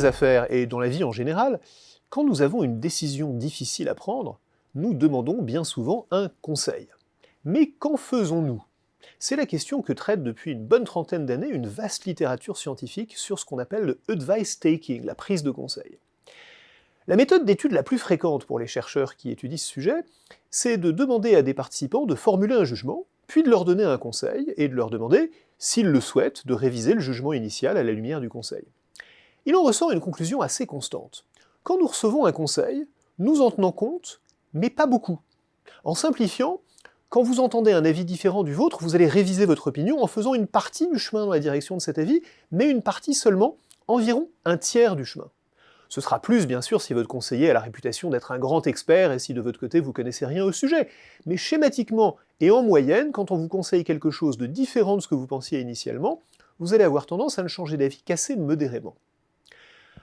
les affaires et dans la vie en général, quand nous avons une décision difficile à prendre, nous demandons bien souvent un conseil. Mais qu'en faisons-nous? C'est la question que traite depuis une bonne trentaine d'années une vaste littérature scientifique sur ce qu'on appelle le advice taking, la prise de conseil. La méthode d'étude la plus fréquente pour les chercheurs qui étudient ce sujet, c'est de demander à des participants de formuler un jugement, puis de leur donner un conseil et de leur demander, s'ils le souhaitent, de réviser le jugement initial à la lumière du conseil. Il en ressort une conclusion assez constante. Quand nous recevons un conseil, nous en tenons compte, mais pas beaucoup. En simplifiant, quand vous entendez un avis différent du vôtre, vous allez réviser votre opinion en faisant une partie du chemin dans la direction de cet avis, mais une partie seulement, environ un tiers du chemin. Ce sera plus, bien sûr, si votre conseiller a la réputation d'être un grand expert et si de votre côté vous connaissez rien au sujet. Mais schématiquement et en moyenne, quand on vous conseille quelque chose de différent de ce que vous pensiez initialement, vous allez avoir tendance à ne changer d'avis qu'assez modérément.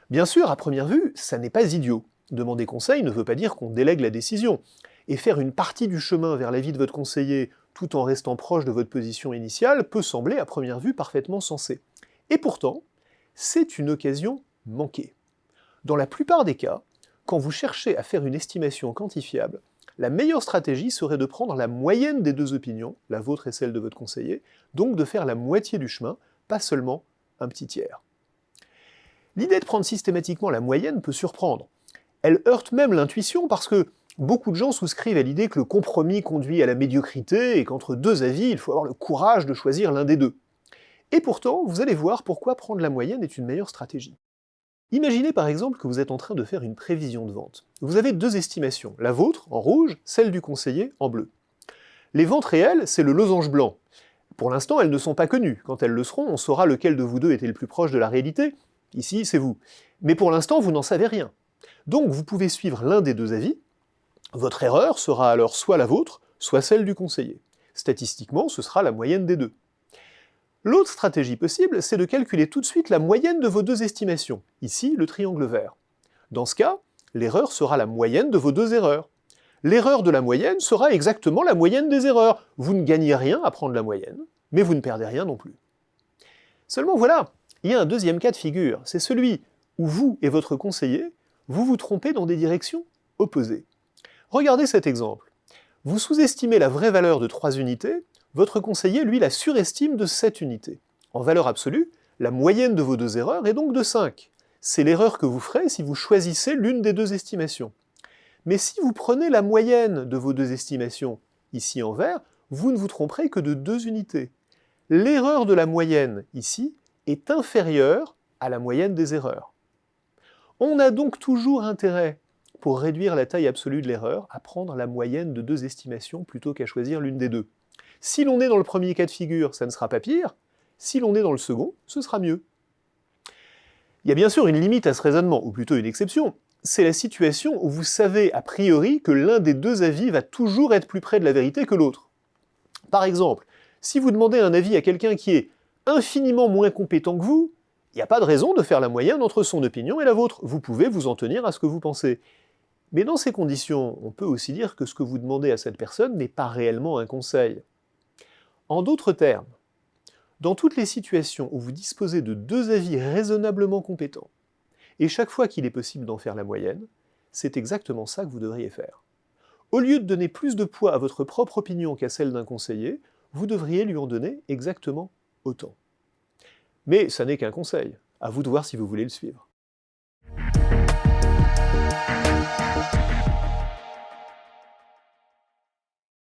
Bien sûr, à première vue, ça n'est pas idiot. Demander conseil ne veut pas dire qu'on délègue la décision. Et faire une partie du chemin vers l'avis de votre conseiller tout en restant proche de votre position initiale peut sembler à première vue parfaitement sensé. Et pourtant, c'est une occasion manquée. Dans la plupart des cas, quand vous cherchez à faire une estimation quantifiable, la meilleure stratégie serait de prendre la moyenne des deux opinions, la vôtre et celle de votre conseiller, donc de faire la moitié du chemin, pas seulement un petit tiers. L'idée de prendre systématiquement la moyenne peut surprendre. Elle heurte même l'intuition parce que beaucoup de gens souscrivent à l'idée que le compromis conduit à la médiocrité et qu'entre deux avis, il faut avoir le courage de choisir l'un des deux. Et pourtant, vous allez voir pourquoi prendre la moyenne est une meilleure stratégie. Imaginez par exemple que vous êtes en train de faire une prévision de vente. Vous avez deux estimations, la vôtre en rouge, celle du conseiller en bleu. Les ventes réelles, c'est le losange blanc. Pour l'instant, elles ne sont pas connues. Quand elles le seront, on saura lequel de vous deux était le plus proche de la réalité. Ici, c'est vous. Mais pour l'instant, vous n'en savez rien. Donc vous pouvez suivre l'un des deux avis. Votre erreur sera alors soit la vôtre, soit celle du conseiller. Statistiquement, ce sera la moyenne des deux. L'autre stratégie possible, c'est de calculer tout de suite la moyenne de vos deux estimations, ici le triangle vert. Dans ce cas, l'erreur sera la moyenne de vos deux erreurs. L'erreur de la moyenne sera exactement la moyenne des erreurs. Vous ne gagnez rien à prendre la moyenne, mais vous ne perdez rien non plus. Seulement voilà, il y a un deuxième cas de figure, c'est celui où vous et votre conseiller, vous vous trompez dans des directions opposées. Regardez cet exemple. Vous sous-estimez la vraie valeur de 3 unités, votre conseiller, lui, la surestime de 7 unités. En valeur absolue, la moyenne de vos deux erreurs est donc de 5. C'est l'erreur que vous ferez si vous choisissez l'une des deux estimations. Mais si vous prenez la moyenne de vos deux estimations, ici en vert, vous ne vous tromperez que de 2 unités. L'erreur de la moyenne, ici, est inférieure à la moyenne des erreurs. On a donc toujours intérêt, pour réduire la taille absolue de l'erreur, à prendre la moyenne de deux estimations plutôt qu'à choisir l'une des deux. Si l'on est dans le premier cas de figure, ça ne sera pas pire. Si l'on est dans le second, ce sera mieux. Il y a bien sûr une limite à ce raisonnement, ou plutôt une exception. C'est la situation où vous savez a priori que l'un des deux avis va toujours être plus près de la vérité que l'autre. Par exemple, si vous demandez un avis à quelqu'un qui est infiniment moins compétent que vous, il n'y a pas de raison de faire la moyenne entre son opinion et la vôtre. Vous pouvez vous en tenir à ce que vous pensez. Mais dans ces conditions, on peut aussi dire que ce que vous demandez à cette personne n'est pas réellement un conseil. En d'autres termes, dans toutes les situations où vous disposez de deux avis raisonnablement compétents, et chaque fois qu'il est possible d'en faire la moyenne, c'est exactement ça que vous devriez faire. Au lieu de donner plus de poids à votre propre opinion qu'à celle d'un conseiller, vous devriez lui en donner exactement autant. Mais ça n'est qu'un conseil, à vous de voir si vous voulez le suivre.